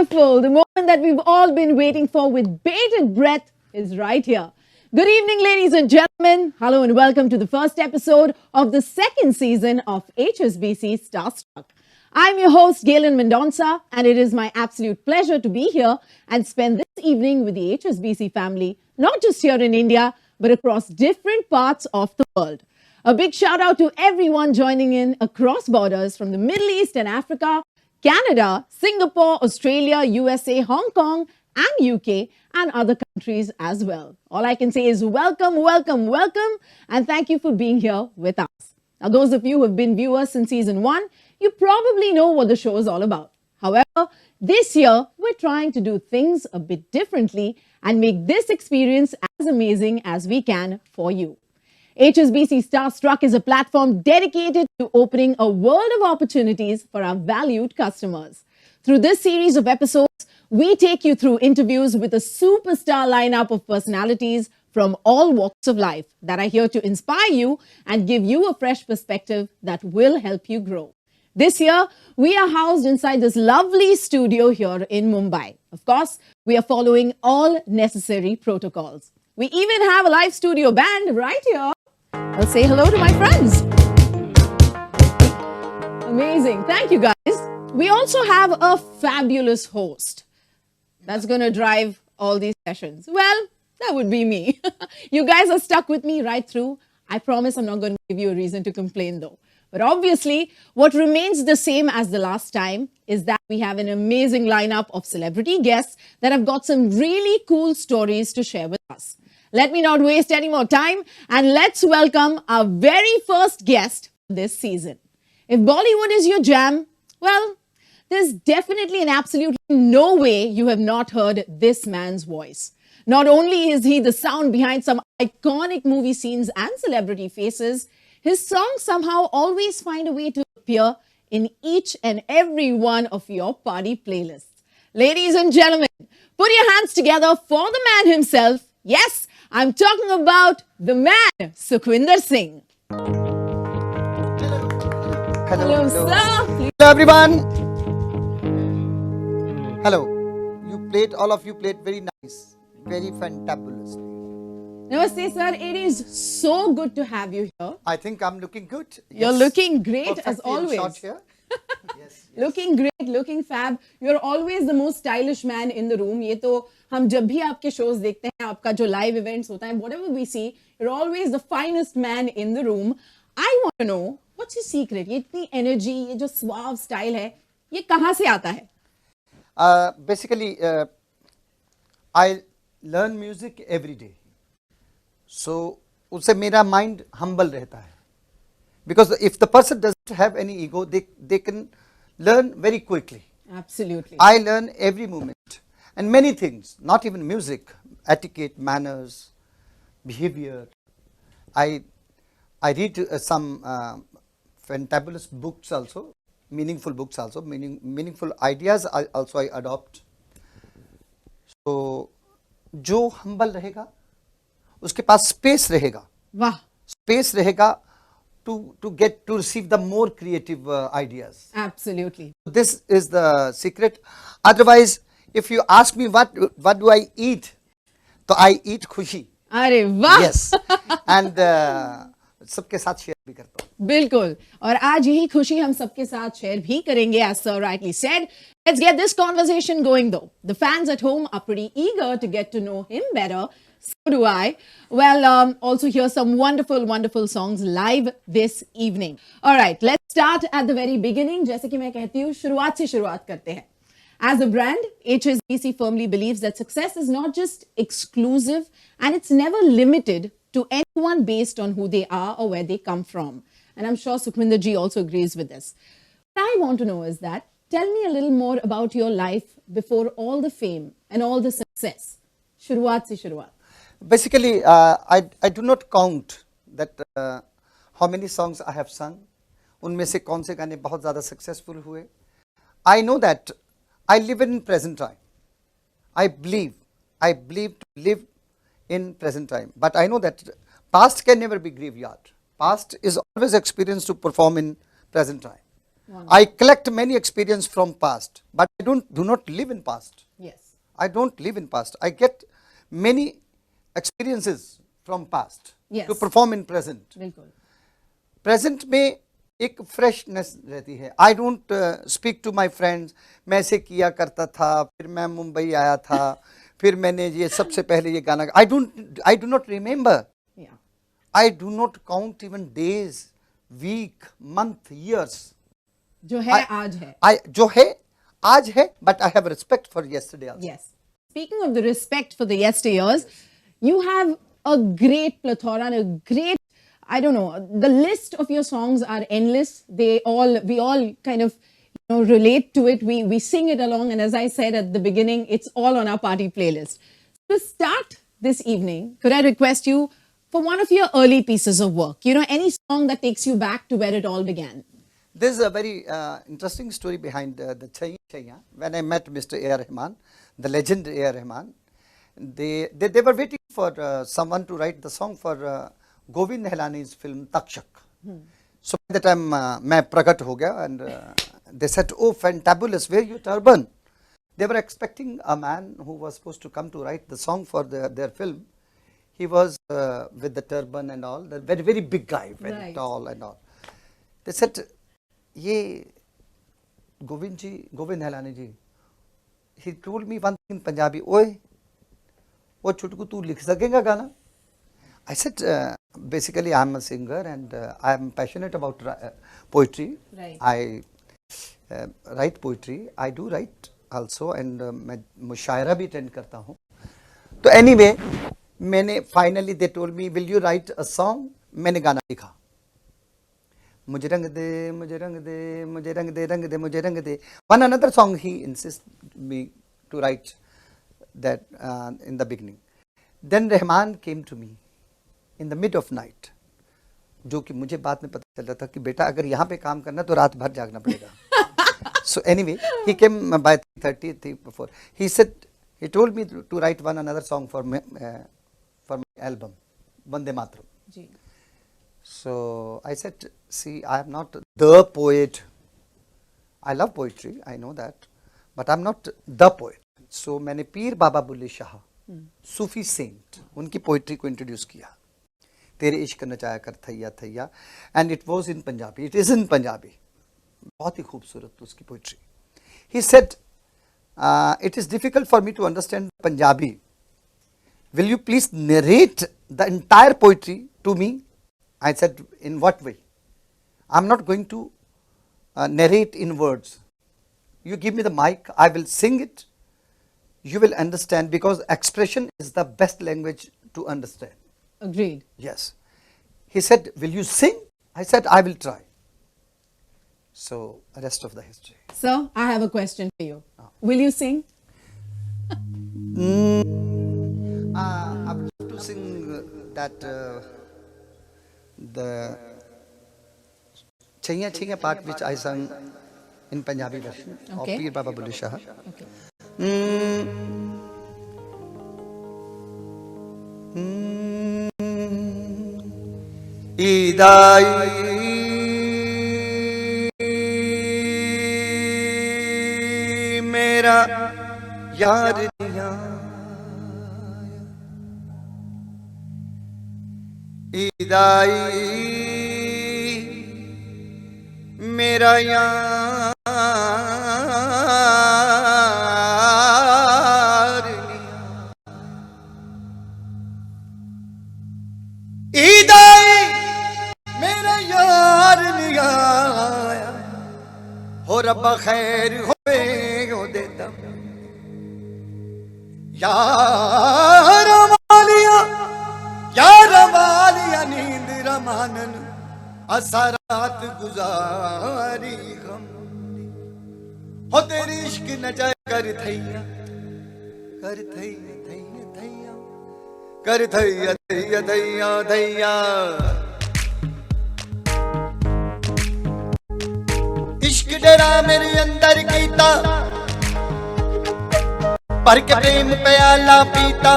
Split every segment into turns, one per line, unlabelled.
Wonderful. The moment that we've all been waiting for with bated breath is right here. Good evening, ladies and gentlemen. Hello and welcome to the first episode of the second season of HSBC Starstruck. I'm your host, Galen Mendonca, and it is my absolute pleasure to be here and spend this evening with the HSBC family, not just here in India, but across different parts of the world. A big shout out to everyone joining in across borders from the Middle East and Africa, Canada, Singapore, Australia, USA, Hong Kong, and UK, and other countries as well. All I can say is welcome, welcome, welcome, and thank you for being here with us. Now, those of you who have been viewers since season 1, you probably know what the show is all about. However, this year, we're trying to do things a bit differently and make this experience as amazing as we can for you. HSBC Starstruck is a platform dedicated to opening a world of opportunities for our valued customers. Through this series of episodes, we take you through interviews with a superstar lineup of personalities from all walks of life that are here to inspire you and give you a fresh perspective that will help you grow. This year, we are housed inside this lovely studio here in Mumbai. Of course, we are following all necessary protocols. We even have a live studio band right here. I'll say hello to my friends. Amazing. Thank you, guys. We also have a fabulous host that's going to drive all these sessions. Well, that would be me. You guys are stuck with me right through. I promise I'm not going to give you a reason to complain, though. But obviously, what remains the same as the last time is that we have an amazing lineup of celebrity guests that have got some really cool stories to share with us. Let me not waste any more time and let's welcome our very first guest this season. If Bollywood is your jam, well, there's definitely and absolutely no way you have not heard this man's voice. Not only is he the sound behind some iconic movie scenes and celebrity faces, his songs somehow always find a way to appear in each and every one of your party playlists. Ladies and gentlemen, put your hands together for the man himself. Yes, I'm talking about the man, Sukhwinder Singh. Hello, sir.
Hello, everyone. Hello. All of you played very nice, very fantabulously.
Namaste, sir. It is so good to have you here.
I think I'm looking good.
You're looking great
Perfectly
as always.
shot here. Yes.
Looking great, looking fab. You're always the most stylish man in the room. ये तो हम जब भी आपके shows देखते हैं, आपका जो live events होता है, whatever we see, you're always the finest man in the room. I want to know, what's your secret? ये इतनी energy, ये जो suave style है, ये कहाँ से आता है?
Basically, I learn music every day. So, उससे मेरा mind humble रहता है. Because if the person doesn't have any ego, they can learn very quickly.
Absolutely.
I learn every moment and many things, not even music, etiquette, manners, behavior. I read some fantabulous books also, meaningful books also, meaningful ideas also I adopt. So, जो humble रहेगा, उसके पास space रहेगा.
वाह.
Space रहेगा to receive the more creative ideas.
Absolutely.
This is the secret. Otherwise, if you ask me what do I eat, so I eat खुशी.
अरे वाह.
Yes. And सबके साथ share भी करता हूँ.
बिल्कुल. और आज यही खुशी हम सबके साथ share भी करेंगे, as Sir rightly said. Let's get this conversation going though. The fans at home are pretty eager to get to know him better. So do I. Well, also hear some wonderful, wonderful songs live this evening. All right, let's start at the very beginning. जैसे कि मैं कहती हूँ, शुरुआत से शुरुआत करते हैं. As a brand, HSBC firmly believes that success is not just exclusive and it's never limited to anyone based on who they are or where they come from. And I'm sure Sukhwinder ji also agrees with this. What I want to know is that, tell me a little more about your life before all the fame and all the success. शुरुआत से शुरुआत.
Basically, I do not count that how many songs I have sung. उनमें से कौन से गाने बहुत ज़्यादा successful हुए. I know that I live in present time. I believe to live in present time. But I know that past can never be graveyard. Past is always experienced to perform in present time.
Wow.
I collect many experience from past, but I do not live in past.
Yes.
I don't live in past. I get many experiences from past
Yes.
to perform in present.
बिल्कुल.
Present में एक freshness रहती है. I don't speak to my friends. मैं ऐसे किया करता था, फिर मैं मुंबई आया था, फिर मैंने ये सबसे पहले ये गाना. I do not remember.
Yeah.
I do not count even days, week, month, years.
जो है आज है.
आई जो है आज है, but I have respect for yesterday also.
Yes. Speaking of the respect for the yesteryears, you have a great plethora and a great, I don't know, the list of your songs are endless. We all kind of, relate to it. We sing it along. And as I said at the beginning, it's all on our party playlist. To start this evening, could I request you for one of your early pieces of work? Any song that takes you back to where it all began.
There's a very interesting story behind the Chaiya Chaiya. When I met Mr. A.R. Rahman, the legend A.R. Rahman, they were waiting for someone to write the song for Govind Helani's film Takshak. So by the time मैं प्रकट हो गया, and they said, "Oh, fantabulous, wear your turban." They were expecting a man who was supposed to come to write the song for their film. He was with the turban and all, the very very big guy, very
Right.
tall and all. They said, ये गोविंद हेलानी जी, he told me one thing in Punjabi, ओए वो छुटकू तू लिख सकेगा गाना? I said, basically I am a singer and I am passionate about poetry.
Right.
I write poetry. I do write also, and मैं मुशायरा भी attend करता हूँ. तो anyway, मैंने finally they told me, will you write a song? मैंने गाना लिखा. मुझे रंग दे, मुझे रंग दे, मुझे रंग दे, रंग दे, मुझे रंग दे. One another song he insisted me to write that in the beginning. Then Rahman came to me in the mid of night, जो कि मुझे बाद में पता चला था कि बेटा अगर यहाँ पे काम करना तो रात भर जागना पड़ेगा. So anyway, he came by 3:30 before. He said, he told me to write one another song for my album, Vande Mataram.
Ji.
So I said, see, I am not the poet. I love poetry, I know that, but I'm not the poet. So मैंने Pir Baba Bulleh Shah, Sufi saint, उनकी poetry को introduce किया. तेरे इश्क नचाया कर थैया थैया, and it was in Punjabi. It is in Punjabi. बहुत ही खूबसूरत उसकी poetry. He said, it is difficult for me to understand Punjabi. Will you please narrate the entire poetry to me? I said, in what way? I'm not going to narrate in words. You give me the mic, I will sing it. You will understand, because expression is the best language to understand.
Agreed.
Yes. He said, will you sing? I said, I will try. So, rest of the history.
Sir, I have a question for you. Will you sing?
I would love to sing that the Chaiya Chaiya part which I sang in Punjabi version of
Okay.
Peer Baba Bulle Shah.
Okay.
ईदाई मेरा यार दिया, ईदाई मेरा यार लिया, ईदाई मेरा यार लिया, हो रब्बा खैर होवे हो देता, यार वालिया, यार वालिया नींद रमानन असा रात गुजारी गम, हो तेरी इश्क न जाए कर थैया, कर थैया थैया थैया, कर थैया थैया थैया थैया. इश्क डेरा मेरे अंदर कीता, भर के प्रेम प्याला पीता.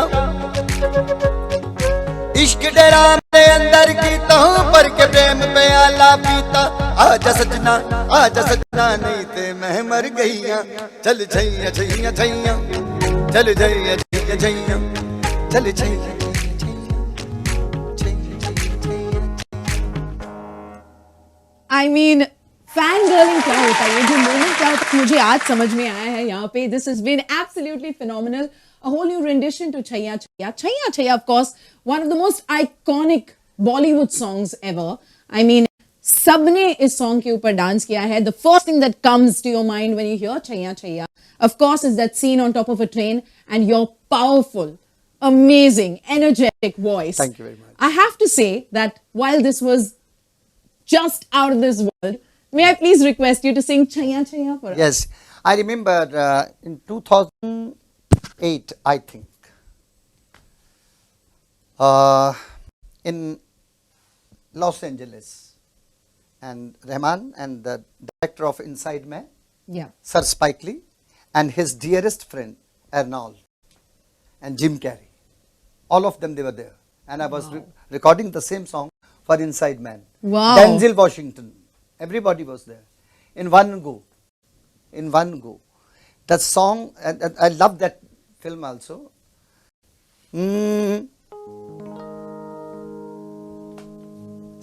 इश्क डेरा मेरे अंदर कीता, भर के प्रेम प्याला पीता. आजा सजना सजना आजा सजना नहीं ते मैं मर गईया चल छैया छैया छैया चल छैया छैया छैया चल छैया
I mean, fangirling क्या होता है, ये जो moment क्या होता है, मुझे आज समझ में आया है यहाँ पे. This has been absolutely phenomenal. A whole new rendition to Chaiya Chaiya. Chaiya Chaiya, of course, one of the most iconic Bollywood songs ever. I mean, सबने इस song के ऊपर dance किया है. The first thing that comes to your mind when you hear Chaiya Chaiya, of course, is that scene on top of a train and your powerful, amazing, energetic voice.
Thank you very much.
I have to say that while this was just out of this world, may I please request you to sing Chaiya Chaiya for us?
Yes, I remember in 2008, I think, in Los Angeles, and Rahman and the director of Inside Man,
Yeah.
Sir Spike Lee, and his dearest friend Arnold and Jim Carrey, all of them, they were there, and I was recording the same song for Inside Man.
Wow.
Denzel Washington, everybody was there in one go. In one go. That song, and I love that film also.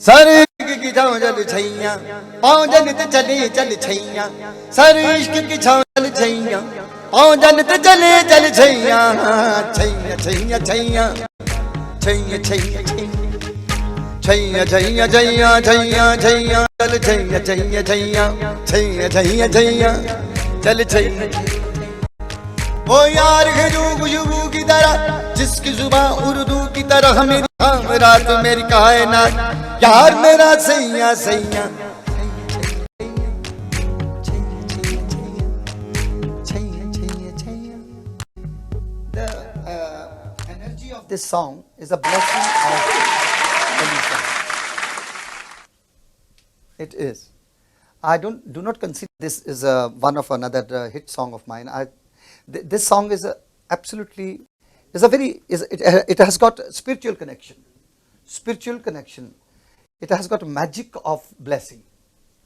Sir की छाँव जल छैया पाँव जनित चले चल छैया sir इश्क की छाँव जल छैया पाँव जनित चले चल छैया छैया छैया छैया छैया छैया छैया छैया छैया छैया छैया चल छैया छैया छैया छैया छैया छैया चल छैया ओ यार खजू खुशबू की तरह जिसकी जुबान उर्दू की तरह मेरी रात मेरी कायनात यार मेरा सैया सैया The energy of this song is a blessing of Elisa. It is. I do not consider this is one of another hit song of mine. This song is absolutely is a very it has got spiritual connection. Spiritual connection. It has got magic of blessing.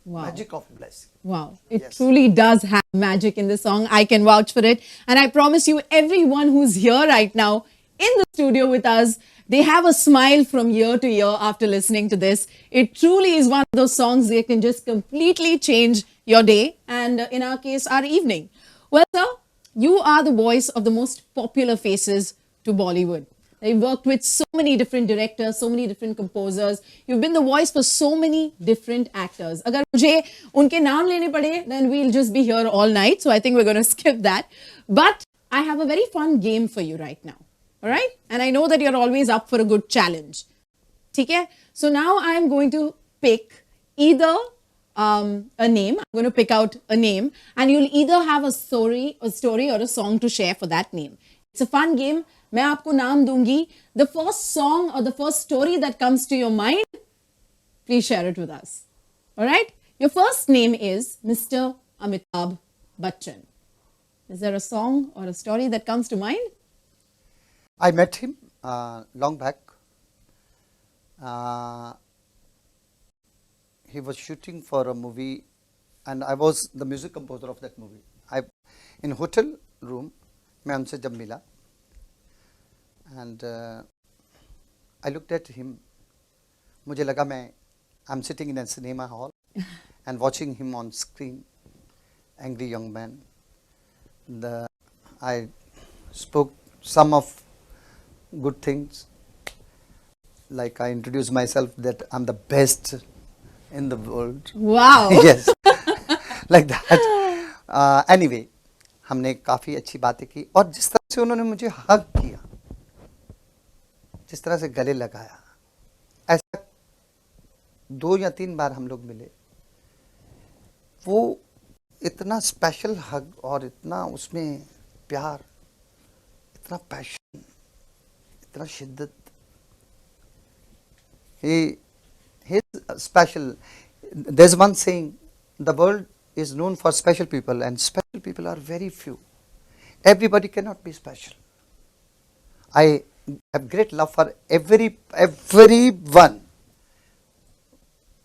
Wow.
Magic of blessing.
Wow. It
Yes.
truly does have magic in this song. I can vouch for it. And I promise you, everyone who's here right now in the studio with us, they have a smile from year to year after listening to this. It truly is one of those songs that can just completely change your day and, in our case, our evening. Well, sir, you are the voice of the most popular faces to Bollywood. You've worked with so many different directors, so many different composers. You've been the voice for so many different actors. Agar mujhe unke naam lene pade, then we'll just be here all night. So I think we're going to skip that. But I have a very fun game for you right now. All right? And I know that you're always up for a good challenge. Okay? So now I'm going to pick either a name. I'm going to pick out a name, and you'll either have a story or a song to share for that name. It's a fun game. मैं आपको नाम दूंगी. The first song or the first story that comes to your mind, please share it with us. All right? Your first name is Mr. Amitabh Bachchan. Is there a song or a story that comes to mind?
I met him long back. He was shooting for a movie, and I was the music composer of that movie. In hotel room, मैं उनसे जब मिला, and I looked at him. मुझे लगा I'm sitting in a cinema hall and watching him on screen, angry young man. I spoke some of good things, like I introduced myself that I'm the best in the world.
Wow.
Yes, like that. Anyway, हमने काफ़ी अच्छी बातें की, और जिस तरह से उन्होंने मुझे हग किया, जिस तरह से गले लगाया, ऐसा 2 या 3 बार हम लोग मिले. वो इतना स्पेशल हग और इतना उसमें प्यार, इतना पैशन, इतना शिद्दत. He's special. There's one saying, the world is known for special people, and special people are very few. Everybody cannot be special. I have great love for everyone.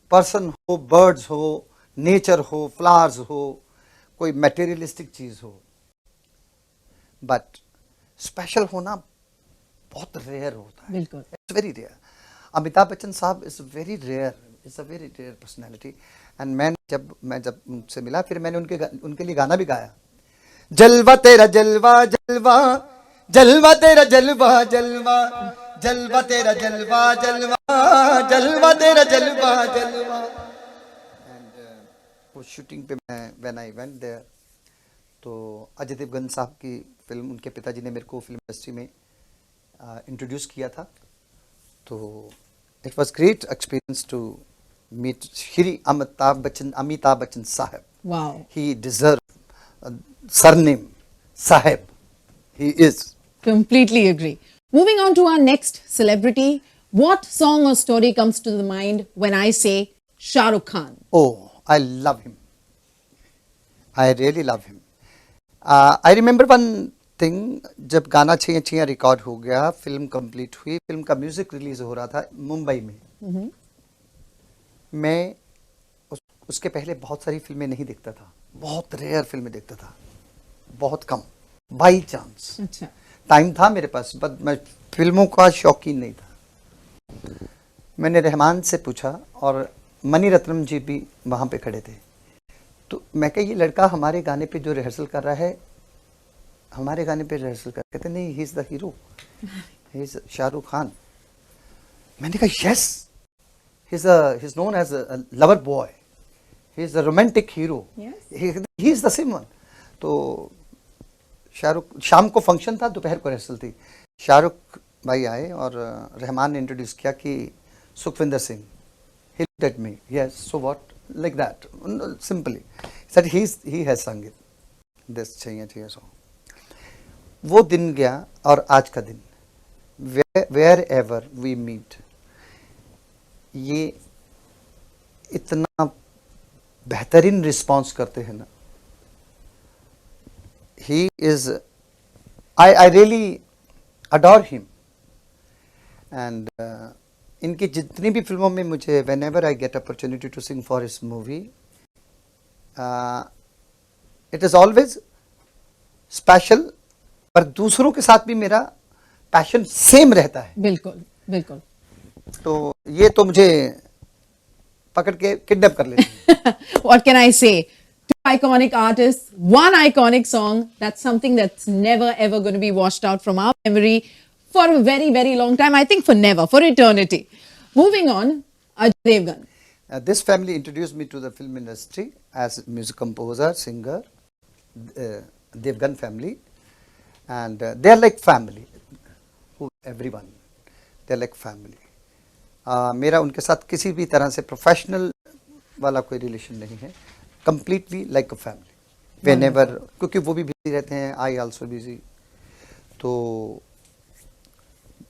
Person ho, birds ho, nature हो, flowers हो, कोई materialistic चीज हो, but special होना बहुत rare होता है.
बिल्कुल.
It's very rare. Amitabh Bachchan sahab is very rare, is a very rare personality. And मैं जब उनसे मिला, फिर मैंने उनके लिए गाना भी गाया. जलवा तेरा जलवा जलवा, जलवा तेरा जलवा जलवा, जलवा तेरा जलवा जलवा, जलवा तेरा जलवा जलवा. एंड वो शूटिंग पे मैं व्हेन आई वेंट देयर, तो अजय देवगन साहब की फिल्म, उनके पिताजी ने मेरे को फिल्म इंडस्ट्री में इंट्रोड्यूस किया था. तो it was great experience to meet Shri Amitabh Bachchan sahab.
Wow.
He deserves surname Sahib. He is.
Completely agree. Moving on to our next celebrity. What song or story comes to the mind when I say Shah Rukh Khan?
Oh, I love him. I really love him. I remember one thing. जब गाना Chaiyya Chaiyya record हो गया, film complete हुई, film का music release हो रहा था मुंबई में. मैं उसके पहले बहुत सारी फिल्में नहीं देखता था, बहुत रेयर फिल्में देखता था, बहुत कम, बाई चांस.
अच्छा.
टाइम था मेरे पास, बट मैं फिल्मों का शौकीन नहीं था. मैंने रहमान से पूछा, और मनी रत्नम जी भी वहाँ पे खड़े थे. तो मैं कहा, ये लड़का हमारे गाने पे जो रिहर्सल कर रहा है, हमारे गाने पे रिहर्सल कर. कहते नहीं, he is the hero, he is Shahrukh Khan. मैंने कहा yes, he is known as a lover boy, he is a romantic hero, he is the same one. तो शाहरुख, शाम को फंक्शन था, दोपहर को रिहर्सल थी. शाहरुख भाई आए और रहमान ने इंट्रोड्यूस किया कि Sukhwinder Singh. He looked at me, yes, so what, like that, simply said he has sung it, this Chaiyya Chaiyya song. वो दिन गया, और आज का दिन, वेयर एवर वी मीट, ये इतना बेहतरीन रिस्पॉन्स करते हैं ना. He is, I really adore him. And इनकी जितनी भी फिल्मों में मुझे, whenever I get opportunity to sing for his movie, it is always special. पर दूसरों के साथ भी मेरा पैशन सेम रहता है.
बिल्कुल, बिल्कुल.
तो ये तो मुझे पकड़ के किडनैप कर लेते हैं.
What can I say? Two iconic artists, one iconic song. That's something that's never ever going to be washed out from our memory for a very, very long time. I think for never, for eternity. Moving on, Ajay Devgan.
This family introduced me to the film industry as music composer, singer, Devgan family, and they are like family. Everyone, they are like family. मेरा उनके साथ किसी भी तरह से professional वाला कोई relation नहीं है. Completely like a family. Whenever, क्योंकि वो भी बिजी रहते हैं, I also busy. तो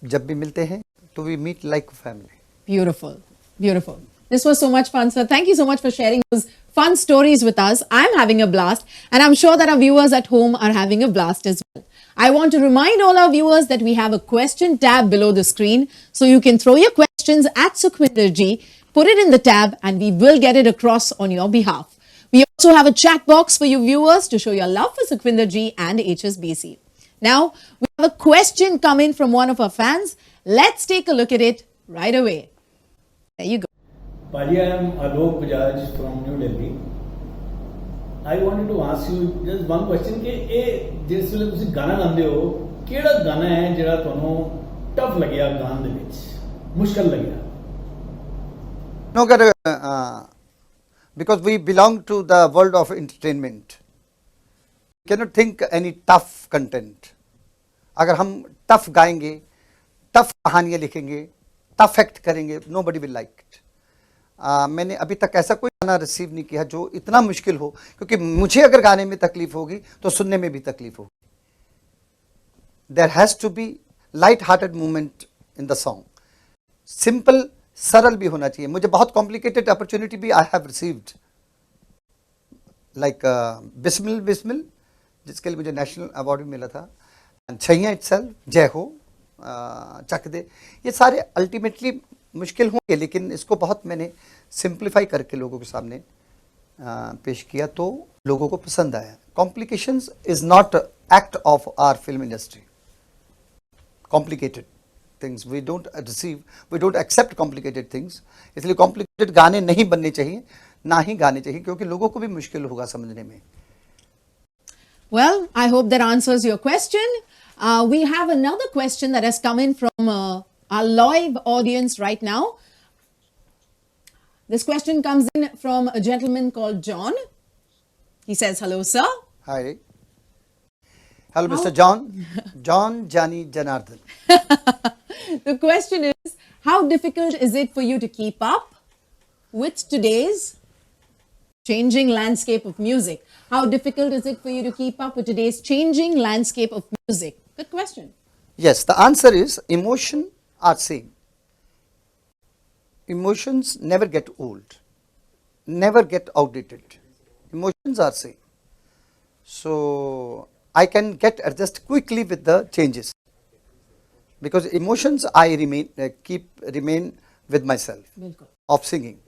जब भी मिलते हैं, तो we meet like a family.
Beautiful, beautiful. This was so much fun, sir. Thank you so much for sharing those fun stories with us. I'm having a blast, and I'm sure that our viewers at home are having a blast as well. I want to remind all our viewers that we have a question tab below the screen, so you can throw your questions at Sukhwinder ji, put it in the tab, and we will get it across on your behalf. We also have a chat box for you viewers to show your love for Sukhwinder ji and HSBC. Now, we have a question come in from one of our fans. Let's take a look at it right away. There you go.
Paji, I am Alok Bajaj from New Delhi. I wanted to ask you just one question कि जिस वेले तुसी गाना गांदे हो, केड़ा गाना है जिहड़ा तुहानू टफ लग्या गान दे विच, मुश्किल लग्या?
No, because we belong to the world of entertainment. You cannot think any tough content. अगर हम टफ गाएंगे, टफ कहानियाँ लिखेंगे, टफ एक्ट करेंगे, nobody will like it. मैंने अभी तक ऐसा कोई गाना रिसीव नहीं किया जो इतना मुश्किल हो, क्योंकि मुझे अगर गाने में तकलीफ होगी तो सुनने में भी तकलीफ होगी. There has to be light-hearted movement in the song. Simple, सरल भी होना चाहिए. मुझे बहुत कॉम्प्लिकेटेड अपॉर्चुनिटी भी I have received, like Bismil Bismil, जिसके लिए मुझे नेशनल अवार्ड भी मिला था. छैया इटसेल्फ, जय हो, चक दे, ये सारे अल्टीमेटली मुश्किल होंगे, लेकिन इसको बहुत मैंने सिंप्लीफाई करके लोगों के सामने पेश किया तो लोगों को पसंद आया. Complications is not act of our film industry. Complicated things we don't accept complicated things. इसलिए complicated गाने नहीं बनने चाहिए, ना ही गाने चाहिए, क्योंकि लोगों को भी मुश्किल होगा समझने में.
Well, I hope that answers your question. We have another question that has come in from our live audience right now. This question comes in from a gentleman called John. He says, hello, sir.
Hi. Hello, Mr. John. John Jani Janardhan.
The question is, how difficult is it for you to keep up with today's changing landscape of music? How difficult is it for you to keep up with today's changing landscape of music? Good question.
Yes, the answer is emotion are same. Emotions never get old, never get outdated. Emotions are same. So I can get adjust quickly with the changes, because emotions I remain with myself
बिल्कुल.
of singing.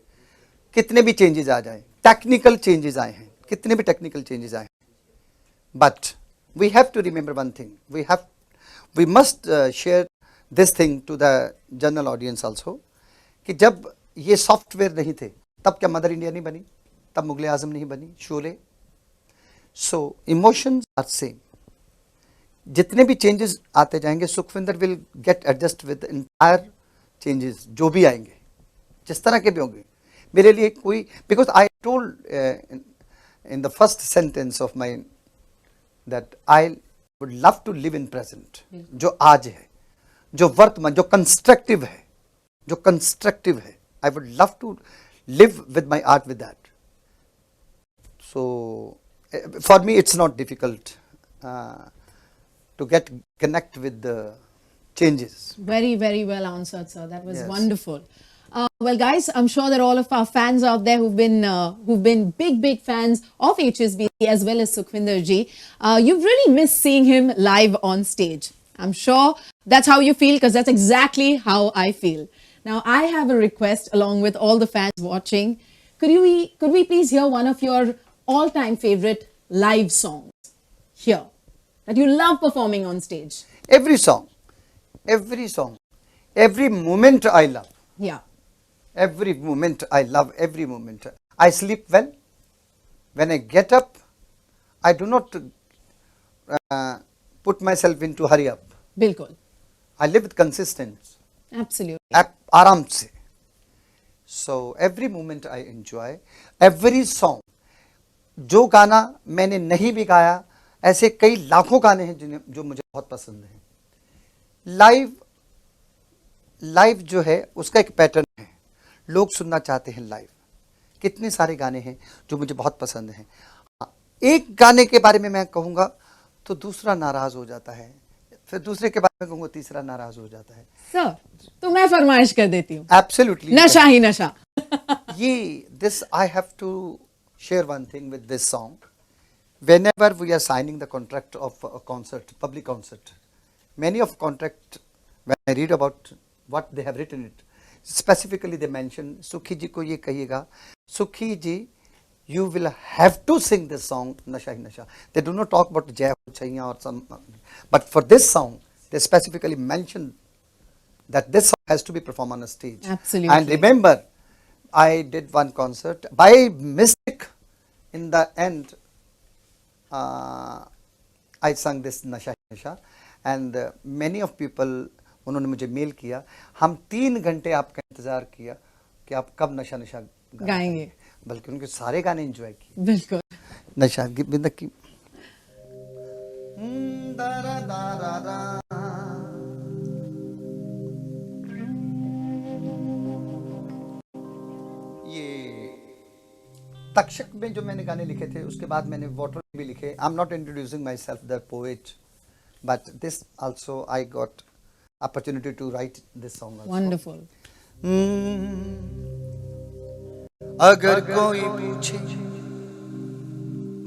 कितने भी changes आ जाएं, technical changes आए हैं, कितने भी technical changes आए हैं, but we have to remember one thing. We must share this thing to the general audience also. कि जब ये सॉफ्टवेयर नहीं थे, तब क्या मदर इंडिया नहीं बनी, तब मुगले आजम नहीं बनी, Sholay. So emotions are same. जितने भी चेंजेस आते जाएंगे, Sukhwinder will get adjust with entire changes जो भी आएंगे, जिस तरह के भी होंगे. मेरे लिए कोई, because I told in the first sentence of my that I would love to live in present. जो आज है, जो वर्तमान, जो कंस्ट्रक्टिव है, I would love to live with my art with that. So for me it's not difficult to connect with the changes.
Very, very well answered, sir. That was
Yes.
wonderful. Well, guys, I'm sure that all of our fans out there who've been big fans of HSBC as well as Sukhvinder ji, you've really missed seeing him live on stage. I'm sure that's how you feel, because that's exactly how I feel. Now, I have a request along with all the fans watching. Could we please hear one of your all-time favorite live songs here that you love performing on stage?
Every song, every moment I love.
Yeah.
Every moment I love, every moment. I sleep well. When I get up, I do not put myself into hurry up.
Bilkul.
I live with consistency.
Absolutely.
आराम से. So every moment I enjoy. Every song. जो गाना मैंने नहीं भी गाया, ऐसे कई लाखों गाने हैं जो मुझे बहुत पसंद हैं. लाइव जो है उसका एक पैटर्न है. लोग सुनना चाहते हैं लाइव. कितने सारे गाने हैं जो मुझे बहुत पसंद हैं. एक गाने के बारे में मैं कहूँगा तो दूसरा नाराज हो जाता है, फिर दूसरे के बारे में कहूँगा तीसरा नाराज हो जाता है.
सर, तो मैं फरमाइश कर देती हूँ.
Absolutely.
नशा ही नशा.
This I have to share one thing with this song. Whenever we are signing the contract of a concert, public concert, many of contract, when I read about what they have written it, specifically they mention, Sukhi ji ko ye kahiyega, Sukhi ji, you will have to sing this song, Nasha Hi Nasha. They do not talk about Jai Ho Chaiya or some, but for this song, they specifically mention that this song has to be performed on a stage.
Absolutely.
And remember, I did one concert, by mistake, in the end, I sang this Nasha Hi Nasha, and many of people, उन्होंने मुझे mail किया, हम 3 घंटे आपका इंतजार किया कि आप कब नशा नशा
गाएंगे.
बल्कि उनके सारे गाने एंजॉय किए.
बिल्कुल.
नशा बिंद की ये तक्षक में जो मैंने गाने लिखे थे, उसके बाद मैंने वाटर भी लिखे. I am not introducing my self the poet, but this also I got opportunity to write this song also.
Wonderful.
अगर कोई पूछे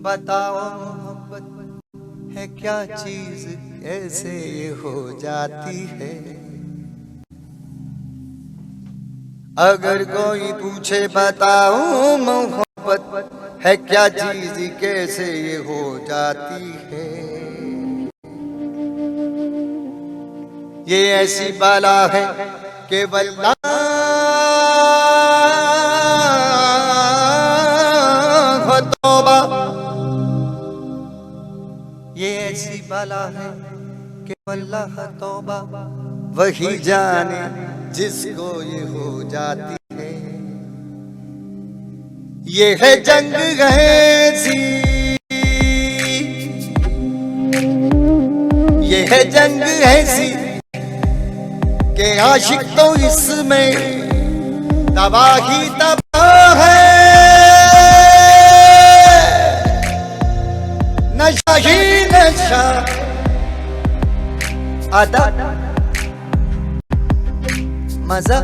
बताओ मोहब्बत है क्या चीज ऐसे हो जाती है. अगर कोई पूछे बताओ मोहब्बत है क्या चीज कैसे ये हो जाती है, ये ऐसी बाला है केवल तौबा, ये ऐसी बाला है केवल तौबा, वही जाने जिसको ये हो जाती है, ये है जंग ऐसी, ये है जंग ऐसी के आशिक तो इसमें तबाही तबाह है, नशा ही नशा अदा मजा,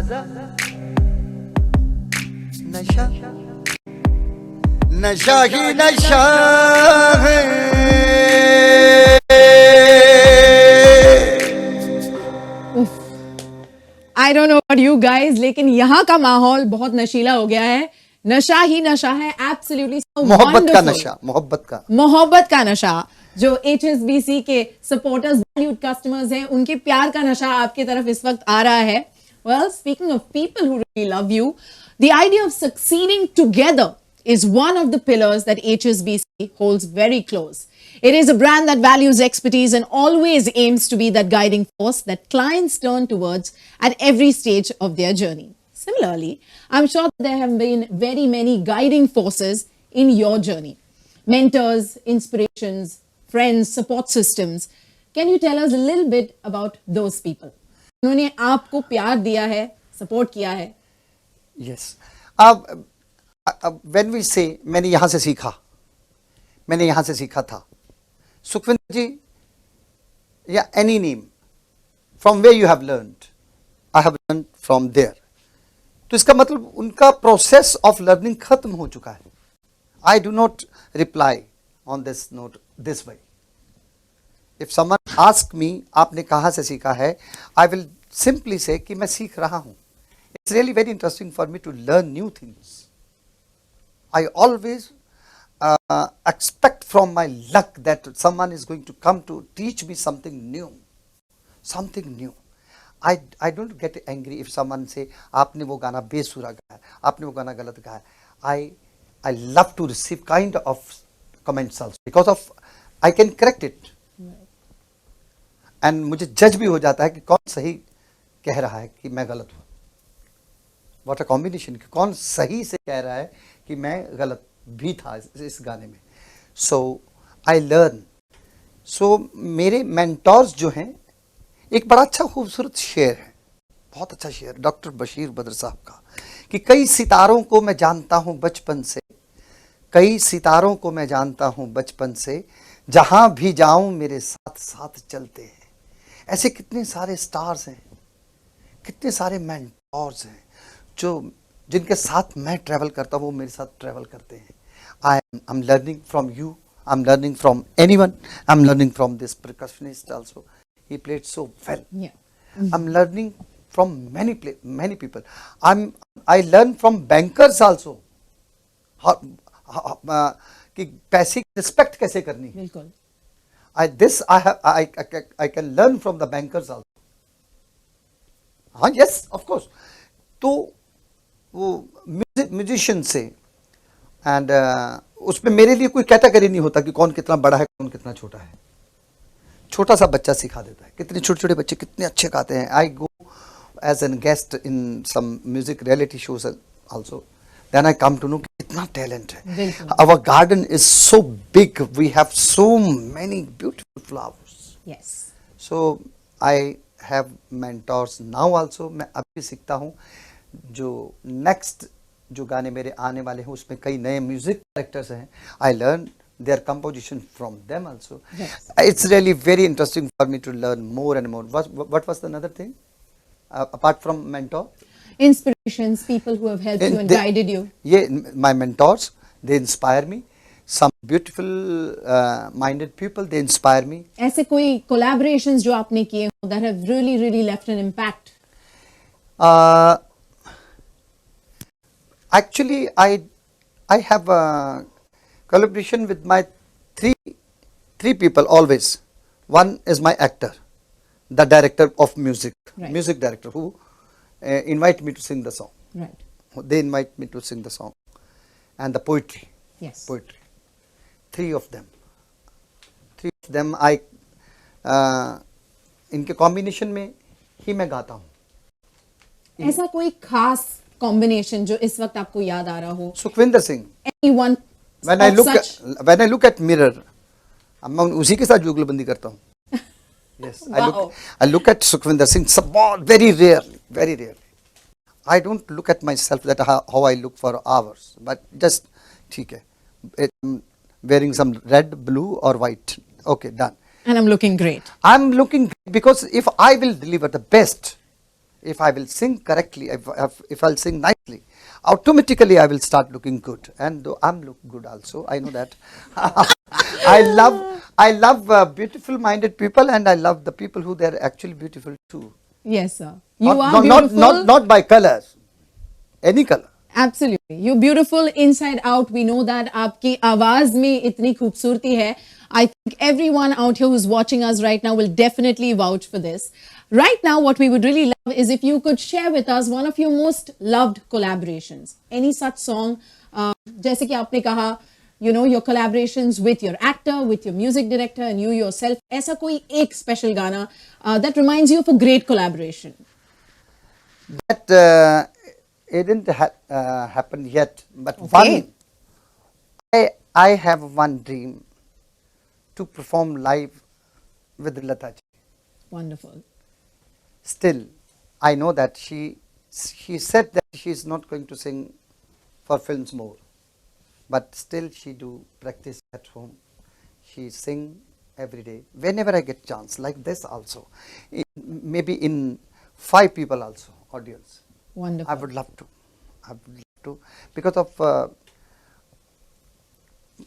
नशा नशा ही नशा है।
I don't know about you guys, लेकिन यहाँ का माहौल बहुत नशीला हो गया है। नशा ही नशा है, एब्सोल्युटली
मोहब्बत का नशा, मोहब्बत का
नशा। जो HSBC के सपोर्टर्स, वैल्यूड कस्टमर्स हैं, उनके प्यार का नशा आपकी तरफ इस वक्त आ रहा है। Well, speaking of people who really love you, the idea of succeeding together is one of the pillars that HSBC holds very close. It is a brand that values expertise and always aims to be that guiding force that clients turn towards at every stage of their journey. Similarly, I'm sure that there have been very many guiding forces in your journey. Mentors, inspirations, friends, support systems. Can you tell us a little bit about those people? उन्होंने आपको प्यार दिया है, support किया है।
Yes. अब when we say मैंने यहाँ से सीखा था, सुखविंदर जी या any name from where you have learned, I have learned from there. तो इसका मतलब उनका प्रोसेस ऑफ लर्निंग खत्म हो चुका है। I do not reply on this note this way. If someone ask me आपने कहाँ से सीखा है, I will simply say कि मैं सीख रहा हूँ। It's really very interesting for me to learn new things. I always expect from my luck that someone is going to come to teach me something new. I don't get angry if someone say आपने वो गाना बेसुरा गाया, आपने वो गाना गलत गाया। I love to receive kind of comments also because of I can correct it. And मुझे जज भी हो जाता है कि कौन सही कह रहा है कि मैं गलत हूँ। व्हाट अ कॉम्बिनेशन, कि कौन सही से कह रहा है कि मैं गलत भी था इस गाने में। सो आई लर्न। सो मेरे मेंटोर्स जो हैं, एक बड़ा अच्छा खूबसूरत शेर है, बहुत अच्छा शेर डॉक्टर बशीर बद्र साहब का, कि कई सितारों को मैं जानता हूँ बचपन से, कई सितारों को मैं जानता हूँ बचपन से, जहाँ भी जाऊँ मेरे साथ साथ चलते हैं। ऐसे कितने सारे स्टार्स हैं, कितने सारे मेंटोर्स हैं जो जिनके साथ मैं ट्रैवल करता हूँ, वो मेरे साथ ट्रैवल करते हैं। I am learning from you, I am learning from anyone, I am learning from this percussionist also, he played so well. I am learning from many people. I learn from bankers also, कि पैसे की respect कैसे करनी है।
बिल्कुल।
I can learn from the bankers also. हाँ, yes, of course. तो वो म्यूजिशियन से एंड उसमें मेरे लिए कोई कैटेगरी नहीं होता कि कौन कितना बड़ा है, कौन कितना छोटा है। छोटा सा बच्चा सिखा देता है, कितने छोटे छोटे बच्चे कितने अच्छे गाते हैं। I go as an guest in some music reality shows also, then I come to know कितना टैलेंट है। Our garden is so big, we have so many beautiful flowers.
Yes.
So I have mentors now also. मैं अभी सीखता हूँ। जो next जो गाने मेरे आने वाले हैं उसमें कई नए म्यूजिक डायरेक्टर्स हैं। I learn their composition from them also.
Yes.
It's really very interesting for me to learn more and more. What was the another thing apart from mentor?
Inspirations, people who have helped you and guided you.
Yeah, my mentors, they inspire me. Some beautiful minded people, they inspire me.
ऐसे कोई collaborations जो आपने किए हो that have really left an impact?
Actually, I have collaboration with my three people always. One is my actor, the director of music,
Right.
music director who invite me to sing the song.
Right.
They invite me to sing the song, and the poetry.
Yes.
Poetry. Three of them. I इनके combination में ही मैं गाता हूँ.
ऐसा कोई खास combination जो इस वक्त आपको याद आ रहा हो?
Sukhvinder Singh.
Anyone
when I
of
look
such?
when I look at mirror, अब मैं उसी के साथ जुगलबंदी करता हूँ. Yes,
Wow.
I look at Sukhvinder Singh very rarely. I don't look at myself that how I look for hours, but just ठीक है. Wearing some red, blue or white. Okay, done.
And I'm looking great.
I'm looking because if I will deliver the best, if I will sing correctly, if I'll sing nicely, automatically I will start looking good. And I'm look good also. I know that. I love beautiful minded people, and I love the people who they're actually beautiful too.
Yes, sir. You are beautiful.
Not by color, any color.
Absolutely. You're beautiful inside out. We know that. आपकी आवाज में इतनी खूबसूरती है. I think everyone out here who's watching us right now will definitely vouch for this. Right now, what we would really love is if you could share with us one of your most loved collaborations. Any such song, जैसे कि आपने कहा, you know, your collaborations with your actor, with your music director, and you yourself. ऐसा कोई एक special गाना that reminds you of a great collaboration.
That it didn't happen yet, but
Okay.
I have one dream to perform live with Lata ji.
Wonderful.
Still, I know that she said that she is not going to sing for films more, but still she do practice at home. She sing every day whenever I get chance, like this also. Maybe in 5 people also audience.
Wonderful.
I would love to because of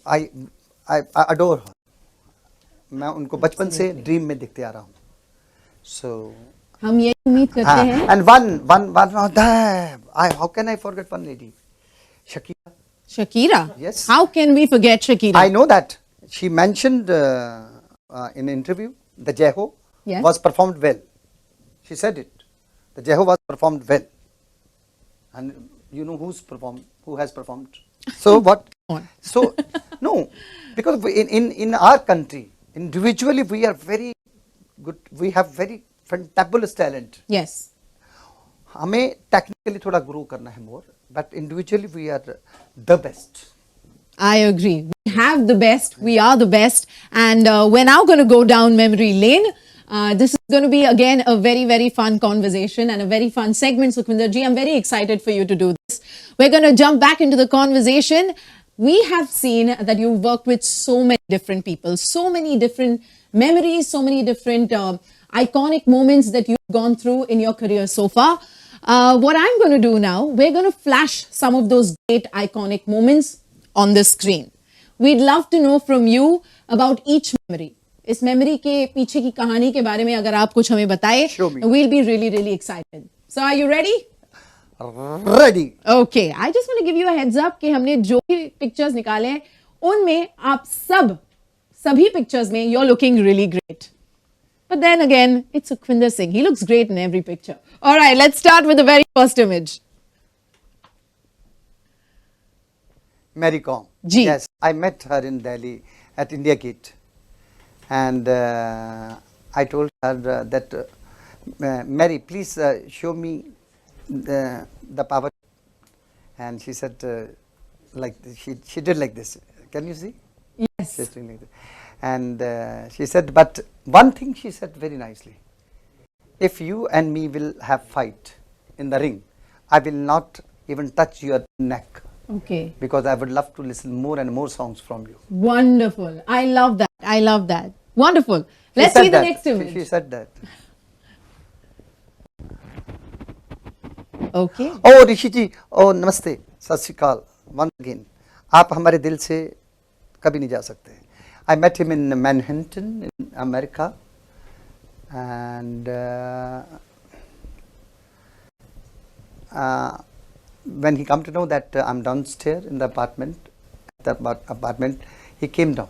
I adore her. मैं उनको बचपन से dream में देखते आ रहा हूँ. So
हम ये उम्मीद करते हैं.
and one how can I forget one lady? Shakira.
Shakira?
Yes.
How can we forget Shakira?
I know that she mentioned in an interview the Jeho
Yes.
was performed well. She said it. The Jeho was performed well. And you know who has performed? So what?
On.
So no, because in our country, individually we are very good. We have very fantabulous talent.
Yes.
हमें technically थोड़ा grow करना है more, but individually we are the best.
I agree. We have the best. We are the best. And we're now going to go down memory lane. This is going to be again a very, very fun conversation and a very fun segment, Sukhvinder ji. I'm very excited for you to do this. We're going to jump back into the conversation. We have seen that you've worked with so many different people, so many different memories, so many different iconic moments that you've gone through in your career so far. What I'm going to do now, we're going to flash some of those great iconic moments on the screen. We'd love to know from you about each memory. इस memory के पीछे की कहानी के बारे में अगर आप कुछ हमें बताएं,
Show me.
we'll be really, really excited. So are you ready?
Ready.
Okay, I just want to give you a heads up कि हमने जो भी पिक्चर्स निकाले हैं, उनमें आप सभी पिक्चर्स में you're looking really great. But then again, it's Sukhvinder Singh. He looks great in every picture. All right, let's start with the very first image.
Mary Kom.
Ji.
Yes, I met her in Delhi at India Gate, and I told her that Mary, please show me the power, and she said like this. She did like this. Can you see?
Yes.
She's doing like this. And she said, but one thing she said very nicely. If you and me will have fight in the ring, I will not even touch your neck.
Okay.
Because I would love to listen more and more songs from you.
Wonderful. I love that. I love that. Wonderful.
She
Let's
said
see the
that.
next image.
She said that.
Okay.
Oh, Rishi ji, oh, नमस्ते, सत श्री अकाल, once again. आप हमारे दिल से कभी नहीं जा सकते. I met him in Manhattan, in America, and when he come to know that I'm downstairs in the apartment, at the apartment, he came down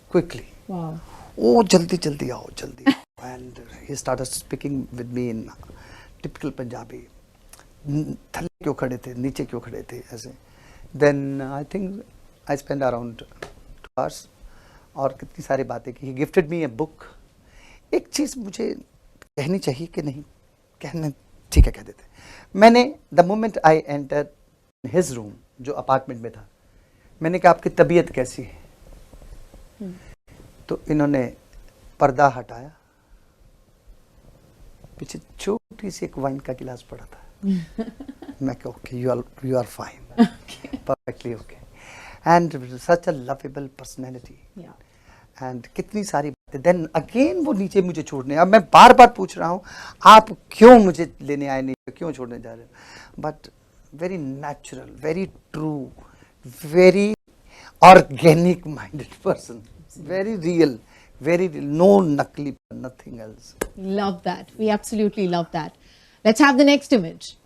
quickly.
Wow.
Oh, jaldi jaldi aao, jaldi aao. And he started speaking with me in typical Punjabi. थल्ले क्यों खड़े थे, नीचे क्यों खड़े थे, ऐसे. Then I think I spent around 2 hours और कितनी सारी बातें की. He gifted me a book. एक चीज़ मुझे कहनी चाहिए कि नहीं कहने, ठीक है कह देते. मैंने the moment I entered his room, जो अपार्टमेंट में था, मैंने कहा आपकी तबीयत कैसी है. तो इन्होंने पर्दा हटाया, पीछे छोटी सी एक वाइन का गिलास पड़ा था. मैं कहा okay, you are fine, perfectly okay. And such a lovable personality. And कितनी सारी बातें. देन अगेन वो नीचे मुझे छोड़ने. अब मैं बार बार पूछ रहा हूँ आप क्यों मुझे लेने आए, नीचे क्यों छोड़ने जा रहे हो. But very natural, very true, very organic minded person, very real, no nakli, nothing else.
Love that. We absolutely love that. Let's have the next image.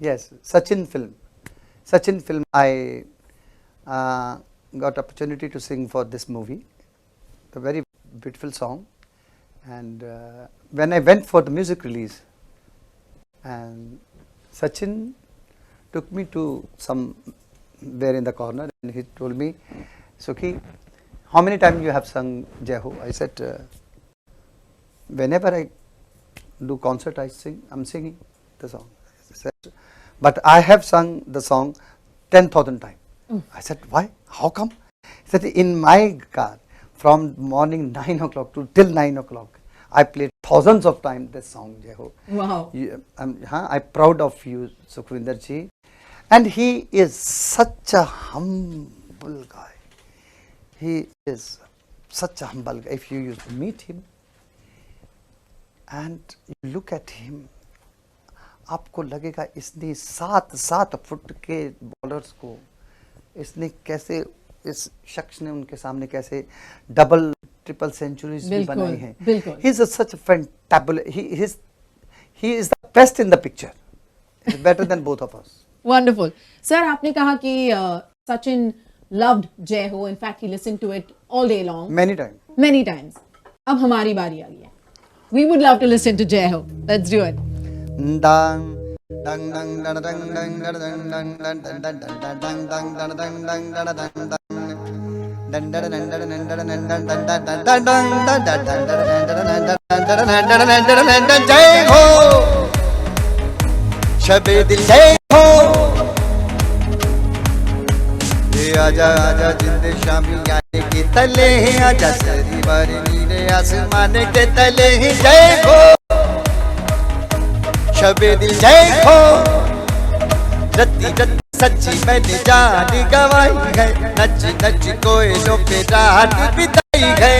Yes, Sachin film. I got opportunity to sing for this movie, a very beautiful song. And when I went for the music release, and Sachin took me to somewhere in the corner and he told me, Sukhi, how many times you have sung Jai Ho? I said, whenever I do concert, I'm singing the song. I said, but I have sung the song 10,000 times. I said, why? How come? He said, in my car, from morning 9 o'clock to till 9 o'clock, I played thousands of times this song, Jai Ho.
Wow.
I'm proud of you, Sukhvinder ji. And he is such a humble guy. He is such a humble guy. If you meet him and you look at him, आपको लगेगा इसने 7 foot के bowlers को इसने कैसे, इस शख्स ने उनके सामने कैसे डबल ट्रिपल सेंचुरीज भी बनाई हैं. He is such a fantabulous. He is the best in the picture. He's better than both of us.
Wonderful. Sir, आपने कहा कि Sachin loved Jai Ho. In fact, he listened to it all day long.
Many times.
Many times. अब हमारी बारी आ गई है. We would love to listen to Jai Ho. Let's do it.
Dang dang dang dang dang dang dang dang dang dang dang dang. Jai Ho, Shabe दिल जय हो. आजा आजा जिंद शामी आने के तले हैं, आजा सरी बारी नीले आसमान के तले हैं. जय हो, शबे दिल जय हो. रत्ती रत्ती सच्ची मैंने जान गवाई है, नच नच कोयलों पे रात बिताई है.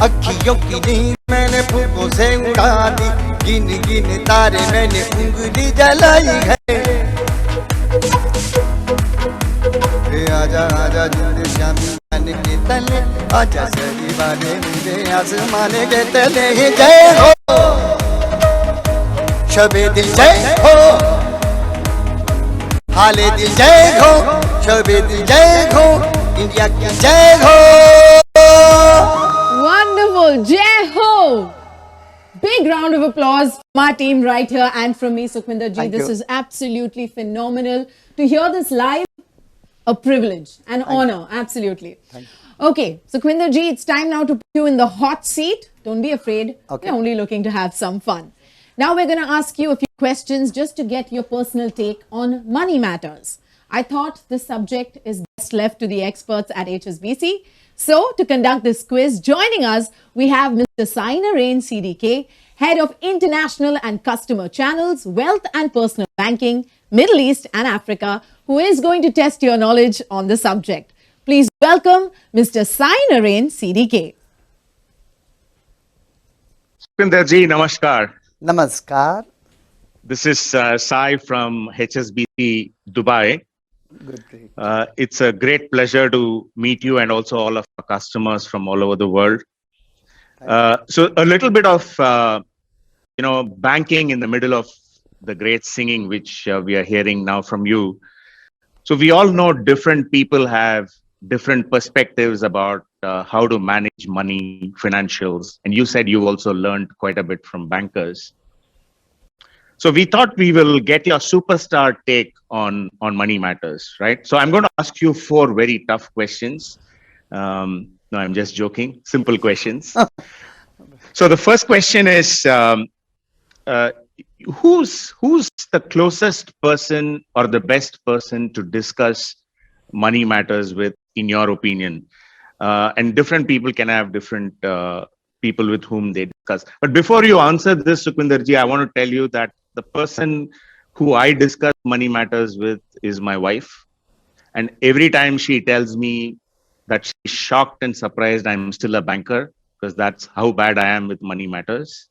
अखियों की नींद मैंने फूकों से उड़ा दी, गिन गिन तारे मैंने उंगली जलाई है. आजा आजा जिंद शामी आने के तले, आजा सही वाले मेरे आसमान के तले. जय हो, शबे दिल जय हो. हाले दिल जय हो, शबे दिल जय हो. इंडिया की जय हो.
Wonderful. Jai Ho. Big round of applause from our team right here and from me, Sukhvinder ji.
Thank
This
you.
is absolutely phenomenal. To hear this live, a privilege, an honor. Absolutely. Okay, Sukhvinder ji, it's time now to put you in the hot seat. Don't be afraid.
Okay.
We're only looking to have some fun. Now we're going to ask you a few questions just to get your personal take on money matters. I thought this subject is best left to the experts at HSBC. So, to conduct this quiz, joining us, we have Mr. Sai Narain CDK, Head of International and Customer Channels, Wealth and Personal Banking, Middle East and Africa, who is going to test your knowledge on the subject. Please welcome Mr. Sai Narain CDK.
Sukhvinder ji, namaskar.
Namaskar.
This is Sai from HSBC Dubai.
Good, great.
It's a great pleasure to meet you and also all of our customers from all over the world. So a little bit of, banking in the middle of the great singing which we are hearing now from you. So we all know different people have different perspectives about how to manage money, financials, and you said you also learned quite a bit from bankers. So we thought we will get your superstar take on money matters, right? So I'm going to ask you four very tough questions. No, I'm just joking. Simple questions. So the first question is, uh, who's the closest person or the best person to discuss money matters with, in your opinion? And different people can have different people with whom they discuss. But before you answer this, Sukhvinderji, I want to tell you that the person who I discuss money matters with is my wife. And every time she tells me that she's shocked and surprised I'm still a banker, because that's how bad I am with money matters.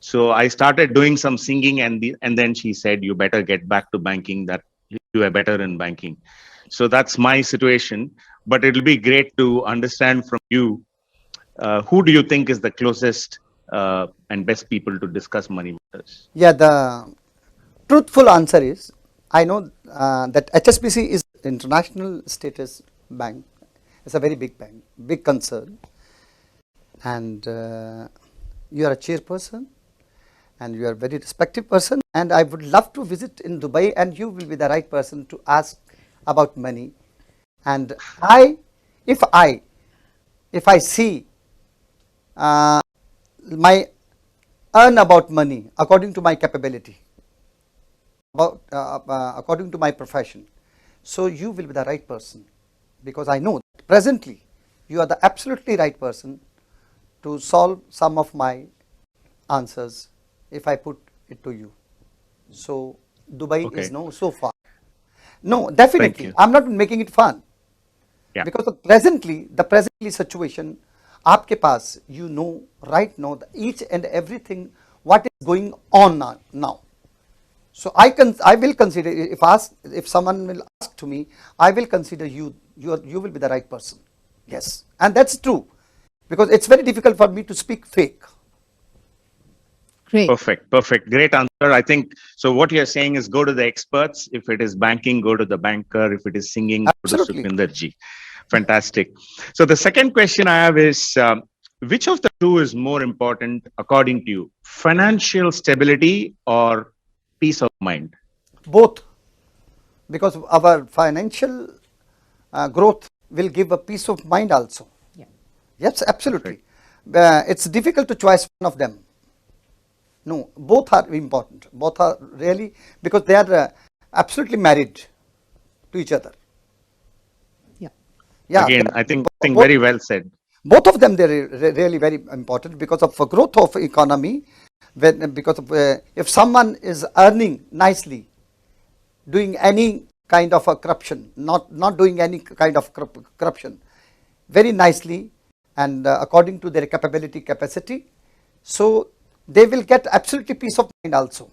So I started doing some singing, and then she said, "You better get back to banking. That you are better in banking." So that's my situation. But it'll be great to understand from you, who do you think is the closest and best people to discuss money matters?
Yeah, the truthful answer is, I know that HSBC is international status bank. It's a very big bank, big concern, and you are a chairperson, and you are a very respected person, and I would love to visit in Dubai, and you will be the right person to ask about money. And if I see my earn about money according to my capability, according to my profession, so you will be the right person, because I know that presently you are the absolutely right person to solve some of my answers if I put it to you. So Dubai
Okay.
is no so far. No, definitely.
you.
I'm not making it fun.
Yeah.
Because the presently situation, आपके पास, you know, right now, each and everything what is going on now. So I will consider, if someone will ask to me, I will consider you will be the right person. Yes, and that's true, because it's very difficult for me to speak fake.
Great.
Perfect. Great answer. I think so. What you're saying is go to the experts. If it is banking, go to the banker. If it is singing, go to
Absolutely.
Sukhvinderji. Fantastic. So the second question I have is, which of the two is more important according to you? Financial stability or peace of mind?
Both, because our financial growth will give a peace of mind also.
Yeah.
Yes, absolutely. It's difficult to choose one of them. No, both are important. Both are really, because they are absolutely married to each other.
Yeah.
Yeah.
Again, I think
both,
very well said.
both of them, they're really very important because of growth of economy. Because of, if someone is earning nicely, doing any kind of a corruption, not doing any kind of corruption, very nicely and according to their capacity, so they will get absolutely peace of mind also,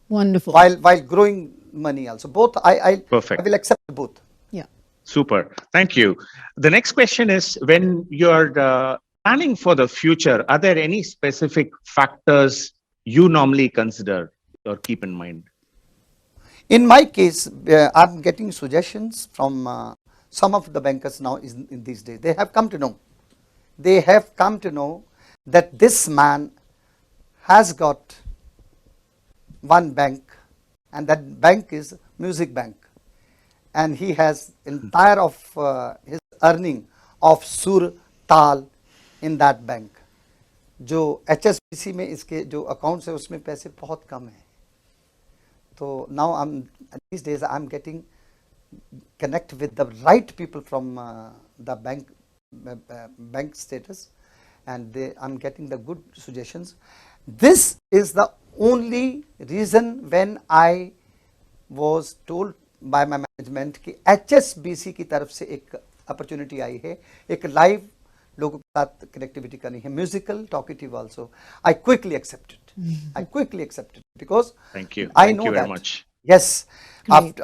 Wonderful.
while growing money also. Both, I
Perfect.
will accept both.
Yeah.
Super. Thank you. The next question is, when you're planning for the future, are there any specific factors you normally consider or keep in mind?
In my case, I'm getting suggestions from some of the bankers now in these days. They have come to know that this man has got one bank, and that bank is Music Bank, and he has entire of his earning of Sur Tal in that bank. जो HSBC में इसके जो accounts है उसमें पैसे बहुत कम है. So now these days I'm getting connect with the right people from the bank status, and I'm getting the good suggestions. This is the only reason when I was told by my management कि HSBC की तरफ से एक opportunity आई है, एक live लोगों के साथ कनेक्टिविटी करनी है, musical, talkative also. I quickly accepted. Because
Thank you.
I
Thank
know
you very
that.
much.
Yes,
Great.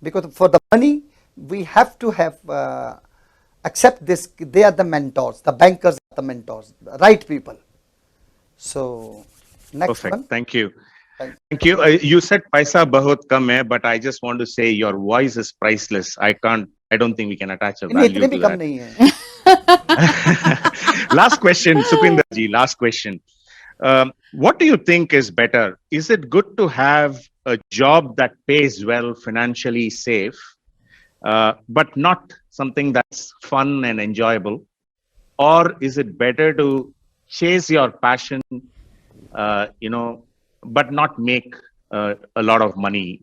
because for the money we have to have accept this. They are the mentors. The bankers are the mentors, the right people. So Next
Perfect.
one.
Thank you.
Thank
Thank you. You said paisa bahut kam hai, but I just want to say your voice is priceless. I don't think we can attach a
नहीं,
value
इतने भी
to
come
that.
नहीं है.
Last question, Sukhvinder ji, last question. What do you think is better? Is it good to have a job that pays well, financially safe, but not something that's fun and enjoyable? Or is it better to chase your passion, but not make a lot of money?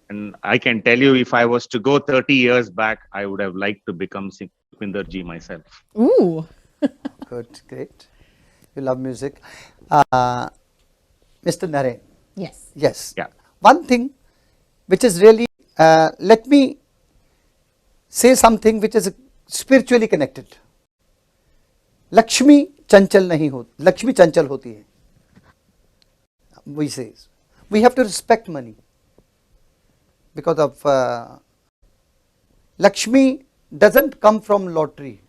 And I can tell you, if I was to go 30 years back, I would have liked to become Sukhvinder ji myself.
Ooh.
Good, great. You love music. Mr. Naren.
Yes.
Yes.
Yeah.
One thing which is really, let me say something which is spiritually connected. Lakshmi चंचल नहीं होती, लक्ष्मी चंचल होती है. We say, we have to respect money because of Lakshmi doesn't come from lottery.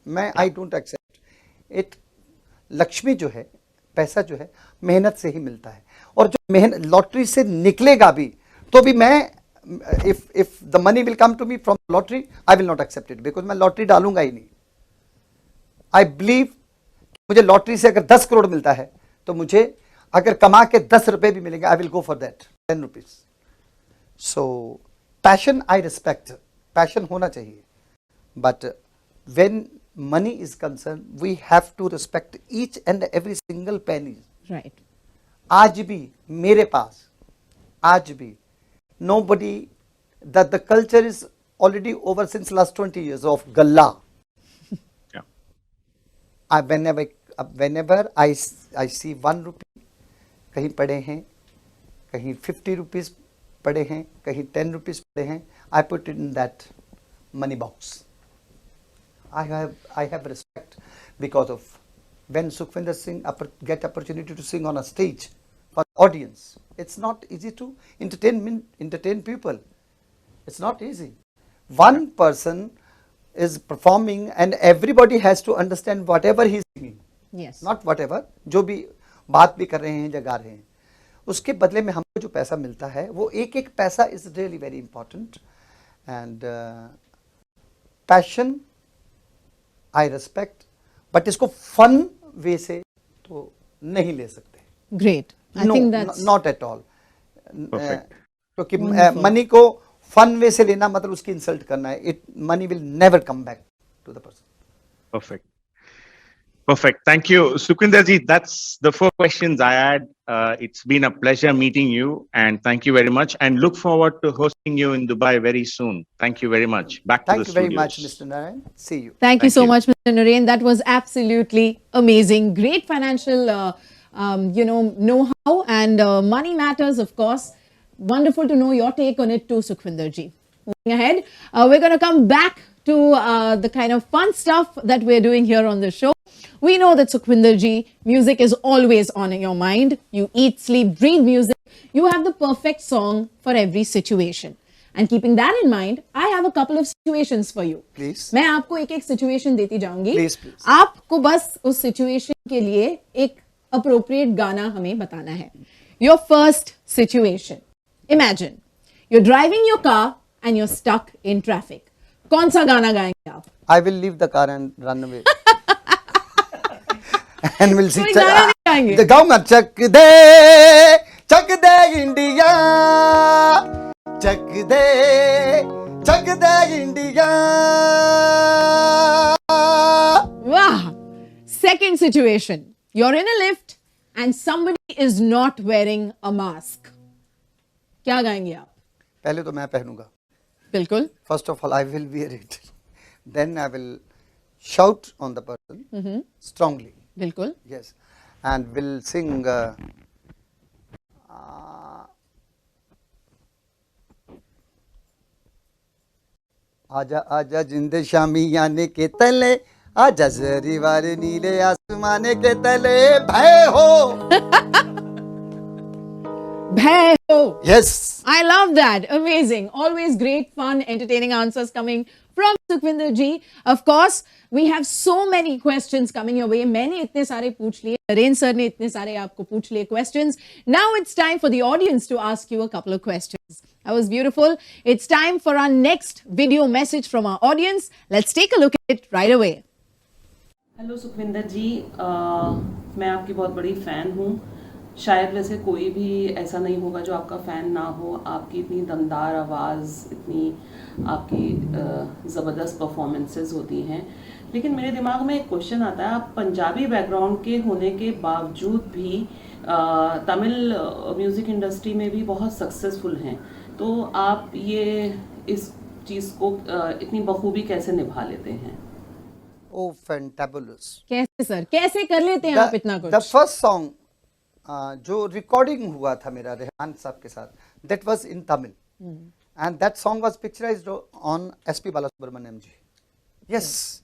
I don't accept it. Lakshmi जो है, पैसा जो है, मेहनत से ही मिलता है. और जो मेहनत लॉटरी से निकलेगा भी, तो भी मैं if the money will come to me from lottery, I will not accept it because मैं लॉटरी डालूंगा ही नहीं. I believe मुझे लॉटरी से अगर 10 करोड़ मिलता है, तो मुझे अगर कमा के 10 रुपए भी मिलेंगे, I will go for that 10 rupees. So passion I respect, passion होना चाहिए. But when money is concerned, we have to respect each and every single penny.
Right.
आज भी मेरे पास, आज भी nobody, that the culture is already over since last 20 years of galla.
Yeah.
Whenever I see 1 rupee, कहीं पड़े हैं, कहीं 50 rupees पड़े हैं, कहीं 10 rupees पड़े हैं, I put it in that money box. I have respect because of when Sukhvinder Singh get opportunity to sing on a stage for audience. It's not easy to entertain people. It's not easy. One person is performing and everybody has to understand whatever he's singing.
Yes.
Not whatever, जो भी बात भी कर रहे हैं या गा रहे हैं, उसके बदले में हमको जो पैसा मिलता है, वो एक एक पैसा is really very important. And passion I respect, but इसको fun way से तो नहीं ले सकते.
Great. I think that's
not at all.
Perfect.
क्योंकि
Wonderful.
मनी को फन वे से लेना मतलब उसकी इंसल्ट करना है. Money will never come back to the person.
Perfect. Perfect. Thank you. Sukhvinder ji, that's the 4 questions I had. It's been a pleasure meeting you and thank you very much and look forward to hosting you in Dubai very soon. Thank you very much. Back to
Thank
the
you very
studios.
much, Mr. Narayan. See you.
Thank you
Thank
so
you.
much, Mr. Narain. That was absolutely amazing. Great financial, know-how and money matters, of course. Wonderful to know your take on it too, Sukhvinder ji. Moving ahead, we're going to come back to the kind of fun stuff that we're doing here on the show. We know that Sukhvinder ji, music is always on your mind. You eat, sleep, breathe music. You have the perfect song for every situation. And keeping that in mind, I have a couple of situations for you.
Please.
मैं आपको एक एक situation देती जाऊंगी.
Please, please.
आपको बस उस situation के लिए एक अप्रोप्रिएट गाना हमें बताना है. Your first situation. Imagine you're driving your car and you're stuck in traffic. कौन सा गाना गाएंगे आप?
I will leave the car and run away. And we'll see.
कोई गाना नहीं गाएंगे.
गाऊंगा चक दे India, Chak they India.
Wow. Second situation. You're in a lift and somebody is not wearing a mask. क्या गाएंगे आप?
पहले तो मैं पहनूंगा.
बिल्कुल.
First of all, I will wear it. Then I will shout on the person strongly.
बिल्कुल.
Yes, and will sing. आजा आजा जिंदे शामी याने के तले, आजा जरी वारे नीले आसमाने के तले, भय हो.
भय हो.
Yes.
I love that. Amazing. Always great, fun, entertaining answers coming from Sukhvinder ji. Of course, we have so many questions coming your way. मैंने इतने सारे पूछ लिए, नरेन sir ने इतने सारे आपको पूछ लिए questions. Now it's time for the audience to ask you a couple of questions. That was beautiful. It's time for our next video message from our audience. Let's take a look at it right away.
Hello Sukhwinder ji, मैं आपकी बहुत बड़ी fan हूँ. शायद वैसे कोई भी ऐसा नहीं होगा जो आपका फ़ैन ना हो. आपकी इतनी दमदार आवाज़, इतनी आपकी ज़बरदस्त परफॉर्मेंसेस होती हैं. लेकिन मेरे दिमाग में एक क्वेश्चन आता है, आप पंजाबी बैकग्राउंड के होने के बावजूद भी तमिल म्यूज़िक इंडस्ट्री में भी बहुत सक्सेसफुल हैं. तो आप ये इस चीज़ को इतनी बखूबी कैसे निभा लेते हैं?
Oh, fantabulous.
कैसे सर, कैसे कर लेते हैं आप इतना कुछ?
The first song जो रिकॉर्डिंग हुआ था मेरा रेहान साहब के साथ, that was in Tamil, and that song was picturized on S.P. Balasubramaniam ji. Yes,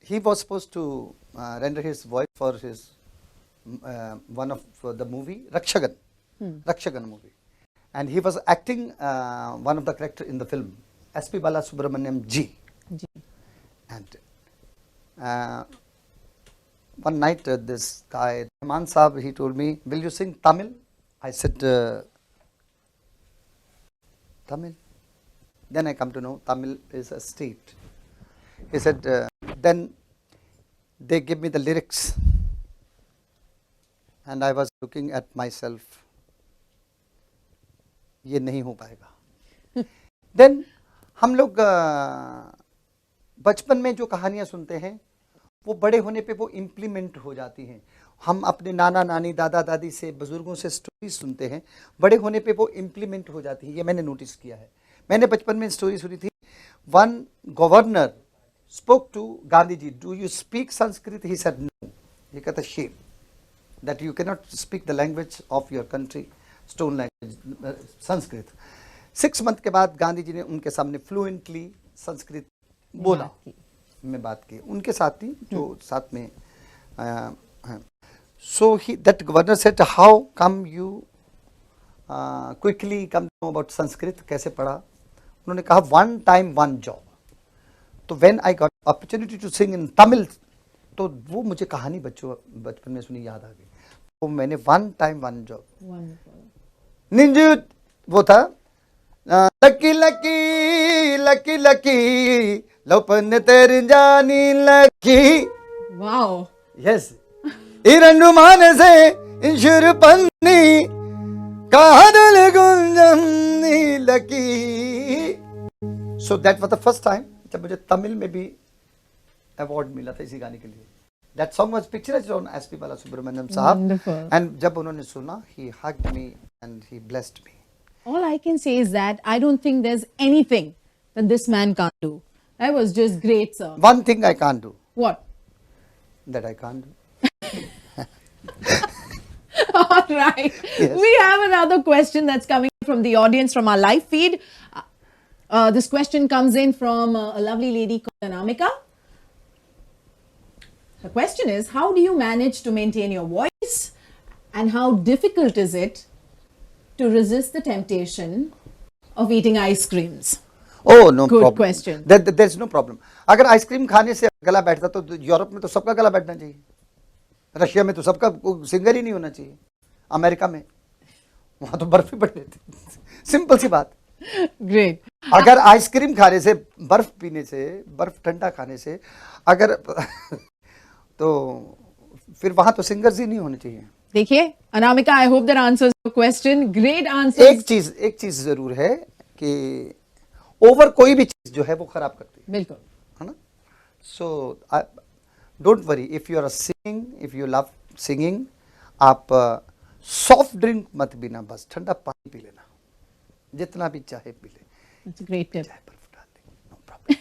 he was supposed to render his voice for his one of the movie Rakshagan, Rakshagan movie, and he was acting one of the character in the film, S.P. Balasubramaniam ji. And one night this guy Rahman Saab, he told me, will you sing Tamil? I said Tamil. Then I come to know Tamil is a state. He said then they give me the lyrics and I was looking at myself, ये नहीं हो पाएगा. Then हम लोग बचपन में जो कहानियाँ सुनते हैं वो बड़े होने पे वो इम्प्लीमेंट हो जाती हैं. हम अपने नाना नानी दादा दादी से बुजुर्गों से स्टोरी सुनते हैं, बड़े होने पे वो इम्प्लीमेंट हो जाती है. ये मैंने नोटिस किया है. मैंने बचपन में स्टोरी सुनी थी. One governor spoke to Gandhi ji, do you speak Sanskrit? He said no. He कहता shame that you can not speak the language of your country, स्टोन लैंग्वेज संस्कृत. 6 मंथ के बाद गांधी जी ने उनके सामने फ्लुएंटली संस्कृत बोला, मैं बात की उनके साथ थी जो साथ में हैं. So he that governor said how come you quickly come know about Sanskrit, कैसे पढ़ा? उन्होंने कहा वन टाइम वन जॉब. तो when I got opportunity to sing in Tamil, तो वो मुझे कहानी बचपन में सुनी याद आ गई. तो मैंने वन टाइम वन जॉब निंजू वो था लकी लकी लकी लकी लोपन तेरी जानी लकी.
वाओ.
यस. ఈ రెండు మానసే ఇంషురు పన్ని కాదలు గుంజన్ని లकी. So that was the first time जब मुझे तमिल में भी अवार्ड मिला था इसी गाने के लिए. That song was pictured on S.P. Balasubramaniam साहब.
Wonderful.
And जब उन्होंने सुना, he hugged me and he blessed me.
All I can say is that I don't think there's anything that this man can't do. That was just great, sir.
One thing I can't do.
What?
That I can't do.
All right.
Yes.
We have another question that's coming from the audience from our live feed. This question comes in from a lovely lady called Anamika. The question is, how do you manage to maintain your voice and how difficult is it to resist the temptation of eating ice creams?
Oh, no
Good
problem.
question.
There's no problem. अगर ice cream खाने से गला बैठता तो Europe में तो सबका गला बैठना चाहिए, रशिया में तो सबका सिंगर ही नहीं होना चाहिए, अमेरिका में वहां तो बर्फ ही पड़ लेती. सिंपल सी बात.
Great.
अगर आइसक्रीम खाने से, बर्फ पीने से, बर्फ ठंडा खाने से अगर तो फिर वहां तो सिंगर्स ही नहीं होने चाहिए.
देखिए Anamika, I hope that answers your question. Great answer.
एक चीज जरूर है कि ओवर कोई भी चीज जो है वो खराब करती है,
बिल्कुल,
है ना. So don't worry if you are singing, if you love singing, आप सॉफ्ट ड्रिंक मत पीना, बस ठंडा पानी पी लेना, जितना भी चाहे पी ले.
That's a great tip.
चाहे बर्फ डाल दे, no problem.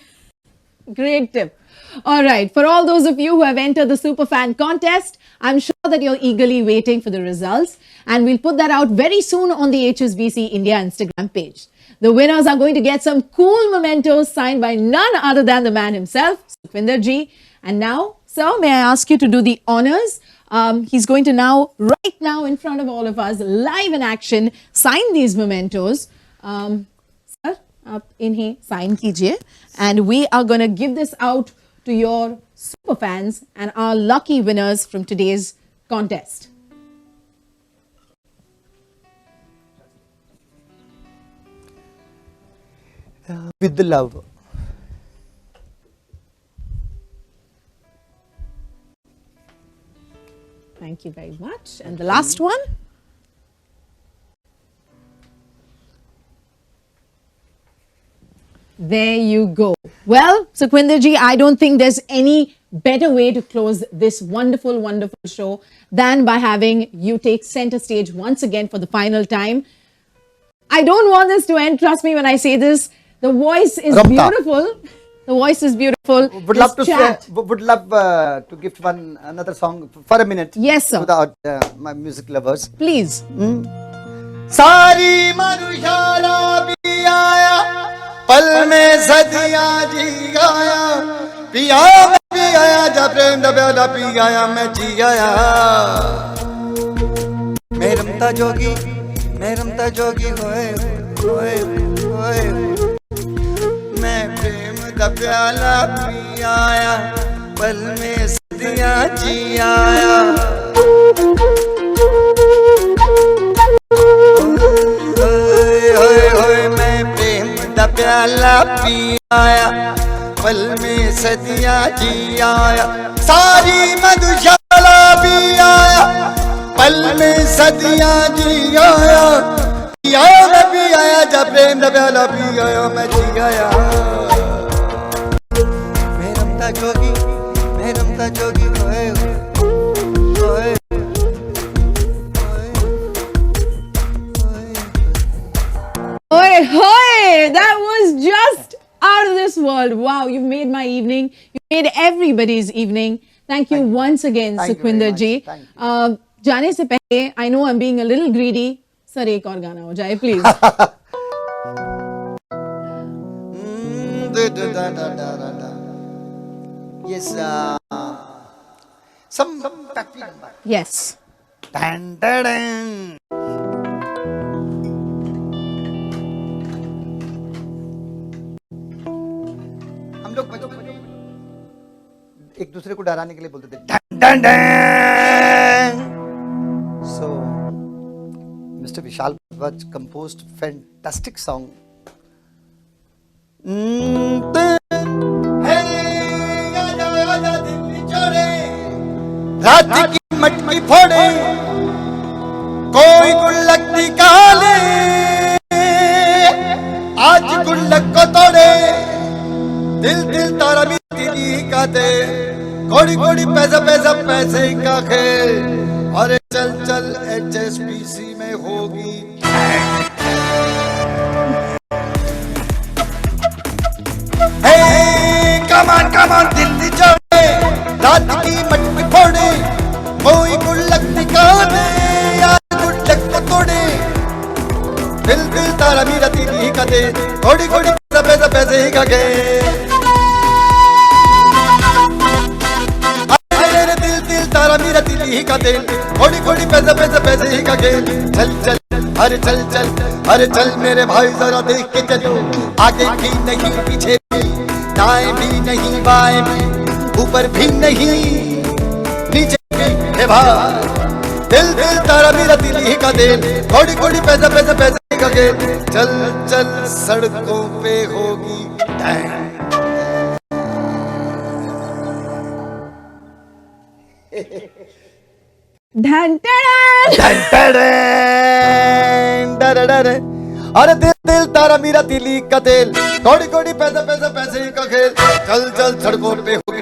Great tip. All right. For all those of you who have entered the Superfan contest, I'm sure that you're eagerly waiting for the results. And we'll put that out very soon on the HSBC India Instagram page. The winners are going to get some cool mementos signed by none other than the man himself, Sukhvinder ji. And now, sir, may I ask you to do the honors? He's going to now, right now, in front of all of us, live in action, sign these mementos. Sir, आप इन्हें sign कीजिए. And we are going to give this out to your super fans and our lucky winners from today's contest.
With the love.
Thank you very much. And the last one. There you go. Well, Sukhwinder ji, I don't think there's any better way to close this wonderful, wonderful show than by having you take center stage once again for the final time. I don't want this to end. Trust me when I say this. The voice is
Ramta.
beautiful. The voice is beautiful.
Would
This
love to
chat.
say, would love to gift another song for a minute.
Yes, sir.
Without my music lovers.
Please.
सारी मधुशाला भी आया, पल में सदियां जी आया, पिया मैं भी आया, जब प्रेम दा प्याला पी आया, मैं जी आया। मैं रमता जोगी होए होए होए, मैं प्रेम दा प्याला पी आया, पल में सदियां जी आया। मैं प्रेम दा प्याला पी आया, पल में सदियां जी आया। सारी मधुशाला भी आया, पल में सदियां जी आया, पिया मैं भी आया, जब प्रेम दा प्याला पी आया, मैं जी आया। मैं रमता जोगी होए होए।
Oi, hoi! That was just out of this world. Wow, you've made my evening. You made everybody's evening. Thank you once again,
Thank you very
Sukhwinder
much.
ji.
Thank you.
जाने से पहले, I know I'm being a little greedy. Sir, एक और गाना हो जाए, please.
Yes, some peppy number.
Yes.
Dun, dun, dun. हम लोग बचपन में एक दूसरे को डराने के लिए बोलते थे done done done. So, Mr. Vishal Bhatt composed fantastic song. रात की मटकी फोड़े, कोई गुल्लक निकाले, आज गुल्लक को तोड़े, दिल तारा भी दिली का दे, कोड़ी कोड़ी पैसे का खेल। अरे चल HSBC में होगी कमान दिल्ली जोड़े, रात की मटकी फोड़े, कोई गुल्लक निकाले, यार गुल्लक को तोड़े, दिल तारा मेरा दिली का दे, कोड़ी कोड़ी पैसे का खेल। अरे दिल तारा मेरा दिली का दिल, कोड़ी कोड़ी पैसे का खेल। अरे चल मेरे भाई जरा देख के चलो, आगे भी नहीं पीछे भी, दाएं भी नहीं बाएं भी, ऊपर भी नहीं नीचे भी, हे भाई दिल तारा मेरा दिली का दिल, कोड़ी कोड़ी पैसे का खेल। चल सड़कों पे होगी
Dun,
अरे दिल तारा मेरा दिली का दिल, कोड़ी कोड़ी पैसे का खेल। चल सड़कों पे होगी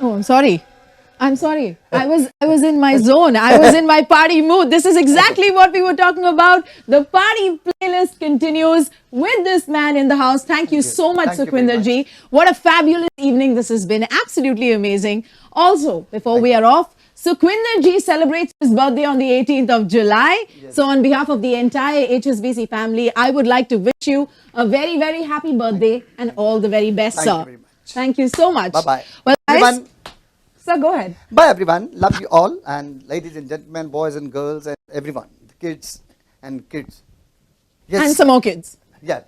Oh, I'm sorry. I was in my zone. I was in my party mood. This is exactly what we were talking about. The party playlist continues with this man in the house. Thank you so much,
Thank you very
Sukhwinder ji. What a fabulous evening this has been. Absolutely amazing. Also, before we are off, Sukhwinder Ji celebrates his birthday on the 18th of July. So on behalf of the entire HSBC family, I would like to wish you a very, very happy birthday and all the very best,
Thank
sir.
you very much.
Thank you so much.
Bye-bye.
Well, guys,
Everyone,
sir, go ahead.
bye everyone. Love you all. And ladies and gentlemen, boys and girls and everyone. The kids and kids. Yes.
And some more kids.
Yeah.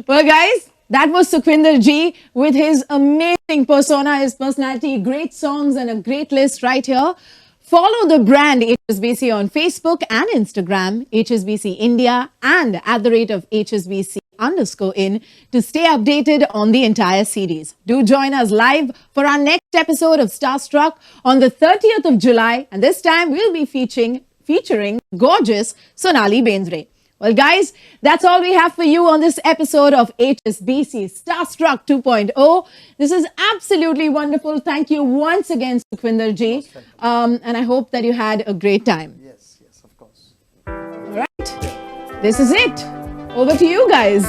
Well, guys, that was Sukhwinder Ji with his amazing persona, his personality, great songs and a great list right here. Follow the brand HSBC on Facebook and Instagram, HSBC India and @ HSBC_in to stay updated on the entire series. Do join us live for our next episode of Starstruck on the 30th of July. And this time we'll be featuring gorgeous Sonali Bendre. Well, guys, that's all we have for you on this episode of HSBC Starstruck 2.0. This is absolutely wonderful. Thank you once again, Sukhwinder Ji. And I hope that you had a great time.
Yes, of course.
All right. This is it. Over to you guys.